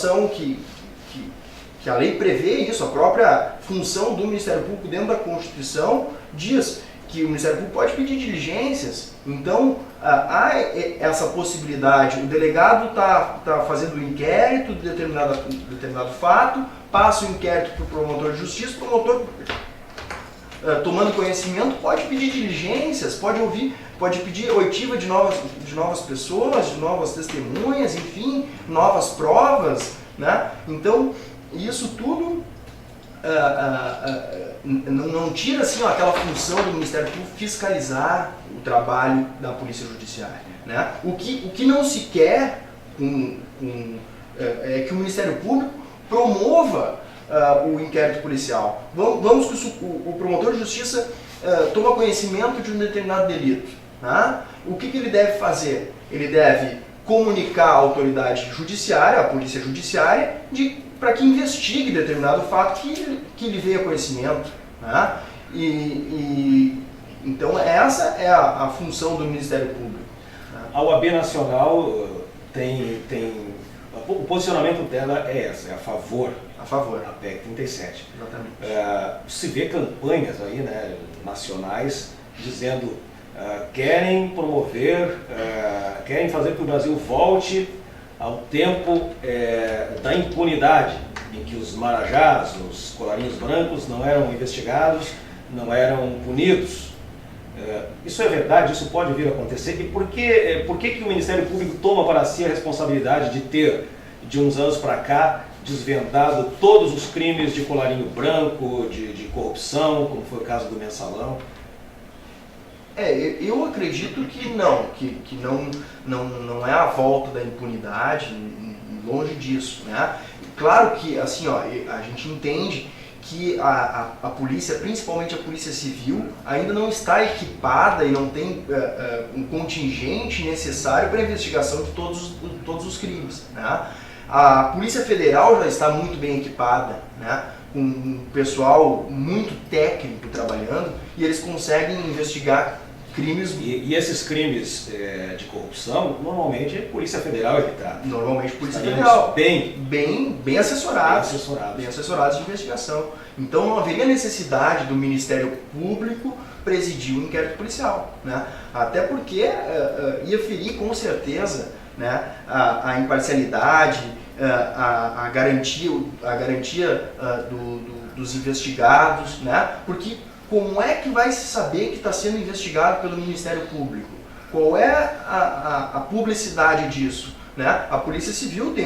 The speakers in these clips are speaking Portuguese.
situação que a lei prevê isso, a própria função do Ministério Público dentro da Constituição diz que o Ministério Público pode pedir diligências. Então, há essa possibilidade. O delegado está fazendo o inquérito de determinado fato, passa o inquérito para o promotor de justiça, o promotor, tomando conhecimento, pode pedir diligências, pode pedir oitiva de novas pessoas, de novas testemunhas, enfim, novas provas, né? Então, isso tudo não tira assim, aquela função do Ministério Público fiscalizar o trabalho da Polícia Judiciária, né? O que não se quer é que o Ministério Público promova o inquérito policial. Vamos que o promotor de justiça toma conhecimento de um determinado delito, né? O que ele deve fazer? Ele deve comunicar à autoridade judiciária, à Polícia Judiciária, para que investigue determinado fato que lhe veio a conhecimento, né? Então essa é a função do Ministério Público. A OAB Nacional o posicionamento dela é esse, é a favor da PEC 37. Exatamente. Se vê campanhas aí, né, nacionais dizendo querem promover, querem fazer que o Brasil volte ao tempo da impunidade, em que os marajás, os colarinhos brancos não eram investigados, não eram punidos. Isso é verdade? Isso pode vir a acontecer? E por que o Ministério Público toma para si a responsabilidade de ter, de uns anos para cá, desvendado todos os crimes de colarinho branco, de corrupção, como foi o caso do Mensalão? Eu acredito que não é a volta da impunidade, longe disso, né? Claro que assim, a gente entende que a polícia, principalmente a polícia civil, ainda não está equipada e não tem um contingente necessário para a investigação de todos os crimes, né? A Polícia Federal já está muito bem equipada, né? Com um pessoal muito técnico trabalhando, e eles conseguem investigar crimes... E esses crimes de corrupção, normalmente a Polícia Federal é que trata. Normalmente a Polícia Federal. Bem assessorados. Bem assessorados de investigação. Então não haveria necessidade do Ministério Público presidir o inquérito policial, né? Até porque ia ferir com certeza, né, a imparcialidade, a garantia dos investigados, né? Porque como é que vai se saber que está sendo investigado pelo Ministério Público? Qual é a publicidade disso, né? A Polícia Civil tem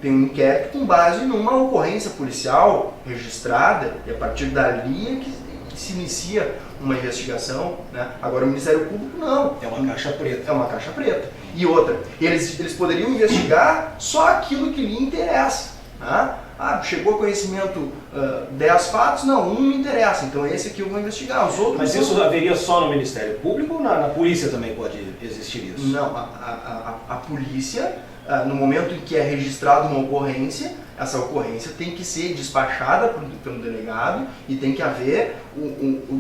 um inquérito com base numa ocorrência policial registrada, e a partir dali é que se inicia uma investigação, né? Agora o Ministério Público não. É uma caixa preta. É uma caixa preta. E outra, eles poderiam investigar só aquilo que lhe interessa, né? Chegou a conhecimento 10 fatos? Não, um me interessa, então esse aqui eu vou investigar. Os outros... Mas isso haveria só no Ministério Público ou na polícia também pode existir isso? Não, a polícia, no momento em que é registrada uma ocorrência, essa ocorrência tem que ser despachada pelo delegado e tem que haver...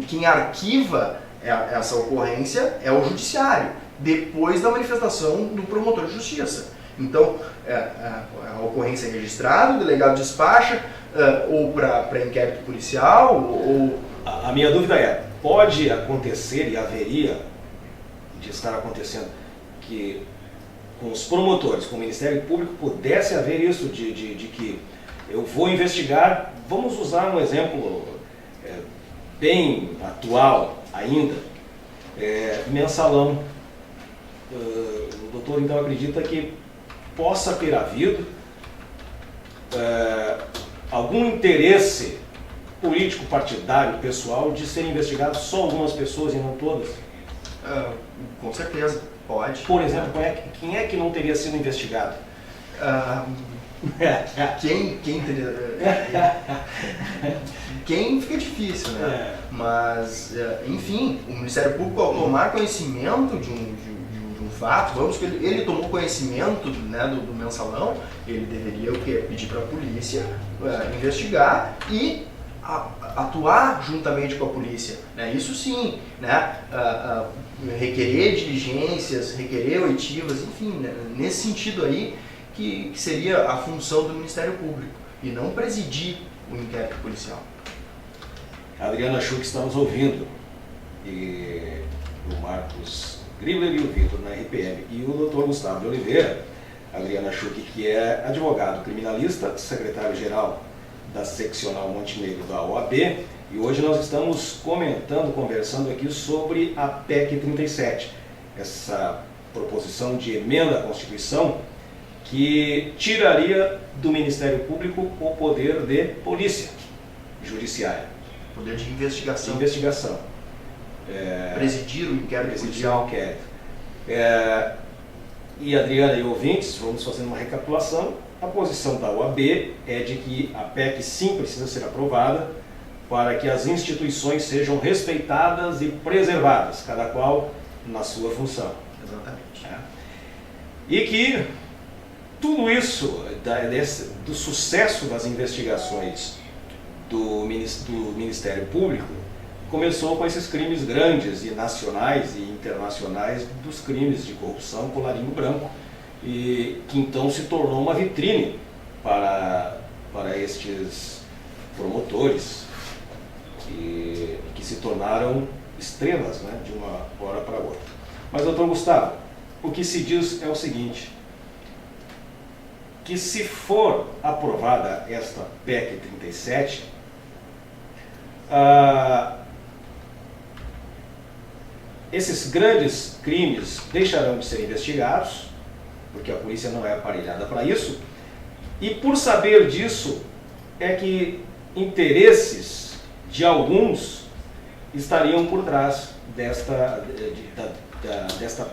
Quem arquiva essa ocorrência é o judiciário, depois da manifestação do promotor de justiça. Então, a ocorrência é registrada, o delegado despacha, ou para inquérito policial, ou... A minha dúvida é, pode acontecer, e haveria de estar acontecendo, que com os promotores, com o Ministério Público, pudesse haver isso de que eu vou investigar, vamos usar um exemplo bem atual ainda, Mensalão. O doutor então acredita que possa ter havido algum interesse político, partidário, pessoal, de serem investigados só algumas pessoas e não todas? Com certeza, pode. Por exemplo, quem é que não teria sido investigado? Quem fica difícil, né? Mas, enfim, o Ministério Público, ao tomar conhecimento de um fato, vamos que ele tomou conhecimento, né, do Mensalão, ele deveria pedir para a polícia investigar e atuar juntamente com a polícia, né? Isso sim, né? Requerer diligências, requerer oitivas, enfim, né? Nesse sentido aí que seria a função do Ministério Público, e não presidir o inquérito policial. A Adriana Schuch está nos ouvindo, e o Marcos Gribler e o Vitor na RPM, e o Dr. Gustavo de Oliveira, Adriana Schuch, que é advogado criminalista, secretário-geral da Seccional Montenegro da OAB, e hoje nós estamos conversando aqui sobre a PEC 37, essa proposição de emenda à Constituição que tiraria do Ministério Público o poder de polícia judiciária. Poder de investigação. Presidir o inquérito policial. E Adriana e ouvintes, vamos fazendo uma recapitulação. A posição da OAB é de que a PEC sim precisa ser aprovada para que as instituições sejam respeitadas e preservadas, cada qual na sua função. Exatamente. E que tudo isso, do sucesso das investigações do Ministério Público, começou com esses crimes grandes e nacionais e internacionais dos crimes de corrupção colarinho branco, e que então se tornou uma vitrine para estes promotores que se tornaram estrelas, né, de uma hora para outra. Mas, doutor Gustavo, o que se diz é o seguinte, que se for aprovada esta PEC 37, esses grandes crimes deixarão de ser investigados, porque a polícia não é aparelhada para isso, e por saber disso é que interesses de alguns estariam por trás desta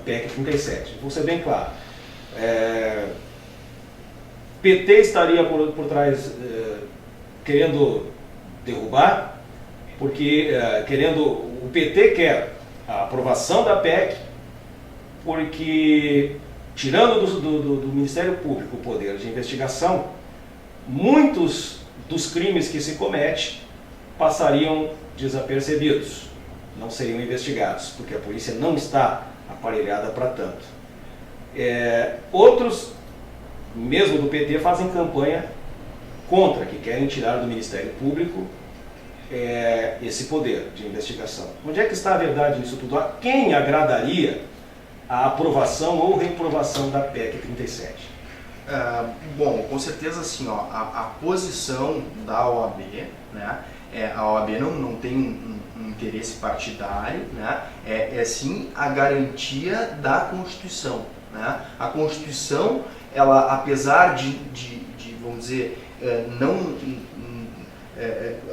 PEC 37. Vou ser bem claro. PT estaria por trás querendo derrubar, porque o PT quer a aprovação da PEC, porque tirando do Ministério Público o poder de investigação, muitos dos crimes que se comete passariam desapercebidos, não seriam investigados, porque a polícia não está aparelhada para tanto. Outros, mesmo do PT, fazem campanha contra, que querem tirar do Ministério Público esse poder de investigação. Onde é que está a verdade nisso tudo? A quem agradaria a aprovação ou reprovação da PEC 37? Bom, com certeza assim, a posição da OAB, né, a OAB não tem um interesse partidário, né, é sim a garantia da Constituição. Né? A Constituição, ela, apesar de vamos dizer,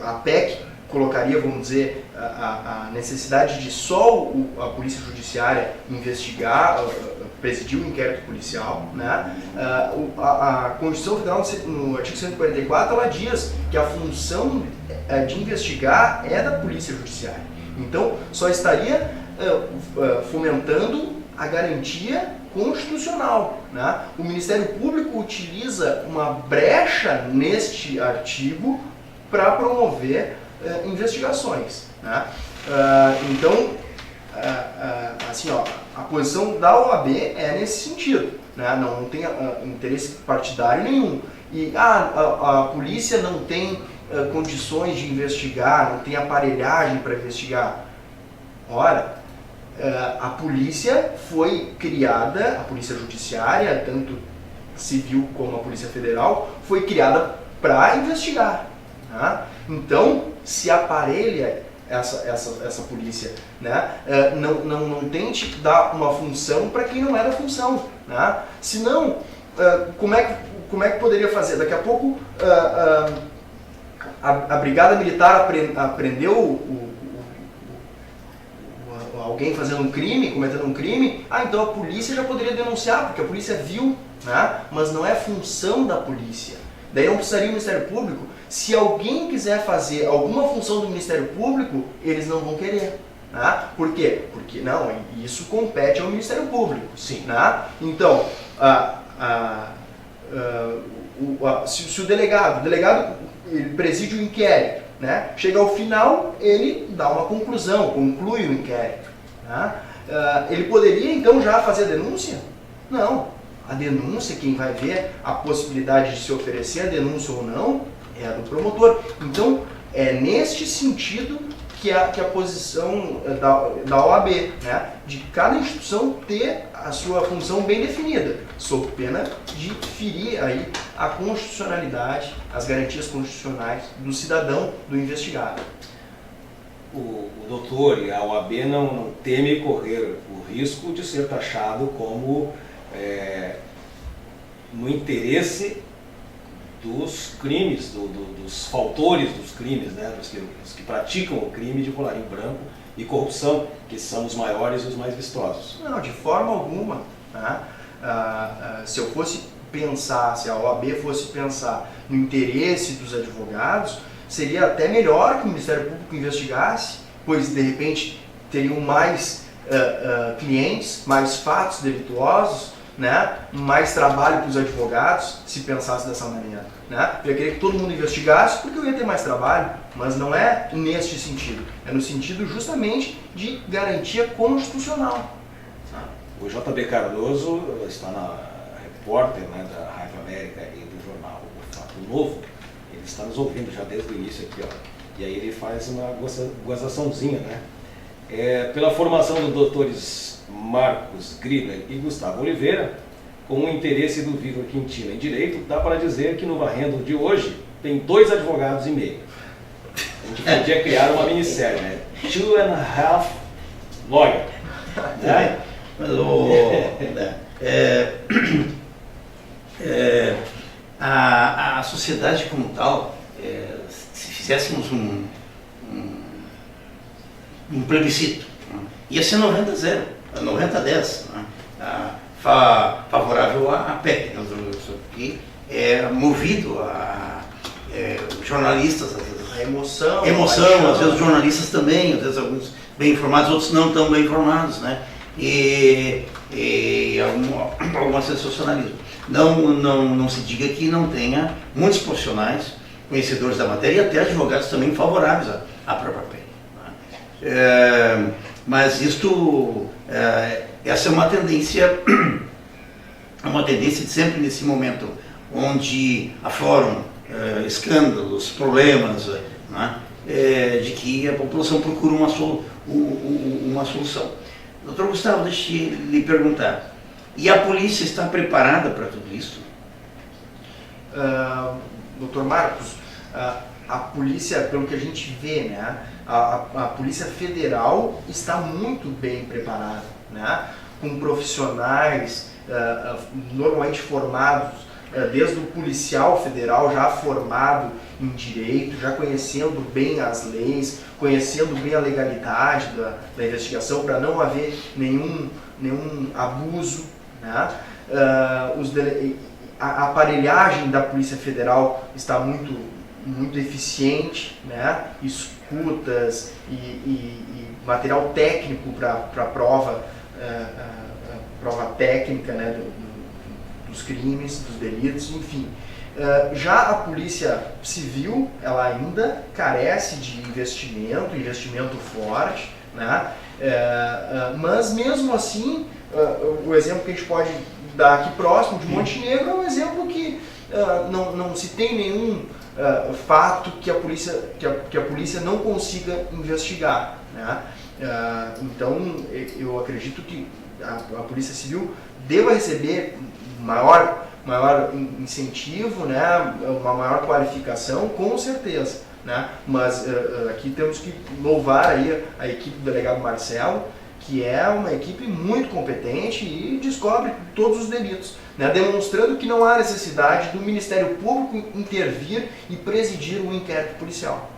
a PEC colocaria, vamos dizer, a necessidade de só a Polícia Judiciária investigar, presidir o inquérito policial, né? A Constituição Federal, no artigo 144, ela diz que a função de investigar é da Polícia Judiciária. Então, só estaria fomentando a garantia constitucional. Né? O Ministério Público utiliza uma brecha neste artigo para promover investigações. Né? Então, assim, a posição da OAB é nesse sentido. Né? Não tem interesse partidário nenhum. E a polícia não tem condições de investigar, não tem aparelhagem para investigar. Ora, a polícia foi criada, a polícia judiciária, tanto civil como a polícia federal, foi criada para investigar. Né? Então, se aparelha essa polícia, né? Não tente dar uma função para quem não é da função. Né? Senão, como é que poderia fazer? Daqui a pouco a Brigada Militar prendeu alguém fazendo um crime, cometendo um crime, então a polícia já poderia denunciar, porque a polícia viu, né? Mas não é função da polícia. Daí não precisaria o Ministério Público. Se alguém quiser fazer alguma função do Ministério Público, eles não vão querer. Né? Por quê? Porque não, isso compete ao Ministério Público. Sim. Né? Então, se o delegado ele preside o inquérito, né? Chega ao final, ele dá uma conclusão, conclui o inquérito. Né? Ele poderia então já fazer a denúncia? Não. a denúncia, quem vai ver a possibilidade de se oferecer a denúncia ou não, é a do promotor. Então, é neste sentido que a posição da OAB, né, de cada instituição ter a sua função bem definida, sob pena de ferir aí a constitucionalidade, as garantias constitucionais do cidadão, do investigado. O doutor e a OAB não teme correr o risco de ser taxado como no interesse dos crimes, dos fautores dos crimes, né, dos que praticam o crime de colarinho branco e corrupção, que são os maiores e os mais vistosos. Não, de forma alguma. Né? Se eu fosse pensar, se a OAB fosse pensar no interesse dos advogados, seria até melhor que o Ministério Público investigasse, pois de repente teriam mais clientes, mais fatos delituosos, né? Mais trabalho para os advogados, se pensasse dessa maneira. Né? Eu ia querer que todo mundo investigasse porque eu ia ter mais trabalho, mas não é neste sentido. É no sentido justamente de garantia constitucional. O JB Cardoso está na repórter, né, da Rádio América e do jornal O Fato Novo. Ele está nos ouvindo já desde o início aqui, ó. E aí ele faz uma gozaçãozinha, né? Pela formação dos doutores Marcos Gribler e Gustavo Oliveira, com o interesse do Vitor Quintino em Direito, dá para dizer que no Varrendo de hoje tem 2 advogados e meio. A gente podia criar uma minissérie, né? 2.5 Lawyer. Né? Mas a sociedade como tal, se fizéssemos um plebiscito, ia ser 90-0, 90-10, favorável à PEC, que é movido a jornalistas, às vezes, A emoção, às vezes jornalistas também, às vezes alguns bem informados, outros não tão bem informados, né? E algum sensacionalismo. Não se diga que não tenha muitos profissionais, conhecedores da matéria e até advogados também favoráveis à própria PEC. Mas essa é uma tendência de sempre nesse momento onde afloram escândalos, problemas, né, de que a população procura uma solução. Doutor Gustavo, deixa eu lhe perguntar, e a polícia está preparada para tudo isso? Doutor Marcos, a polícia, pelo que a gente vê, né, a Polícia Federal está muito bem preparada, né, com profissionais normalmente formados, desde o policial federal já formado em direito, já conhecendo bem as leis, conhecendo bem a legalidade da investigação para não haver nenhum abuso, né? A aparelhagem da Polícia Federal está muito eficiente, né? Escutas e material técnico para prova técnica, né? Dos crimes, dos delitos, enfim. Já a Polícia Civil, ela ainda carece de investimento forte, né? Mas mesmo assim, o exemplo que a gente pode dar aqui próximo de Montenegro é um exemplo que não se tem nenhum fato que a polícia não consiga investigar, né? Então eu acredito que a Polícia Civil deva receber maior incentivo, né, uma maior qualificação, com certeza, né? Mas aqui temos que louvar aí a equipe do delegado Marcelo, que é uma equipe muito competente e descobre todos os delitos, né, demonstrando que não há necessidade do Ministério Público intervir e presidir o inquérito policial.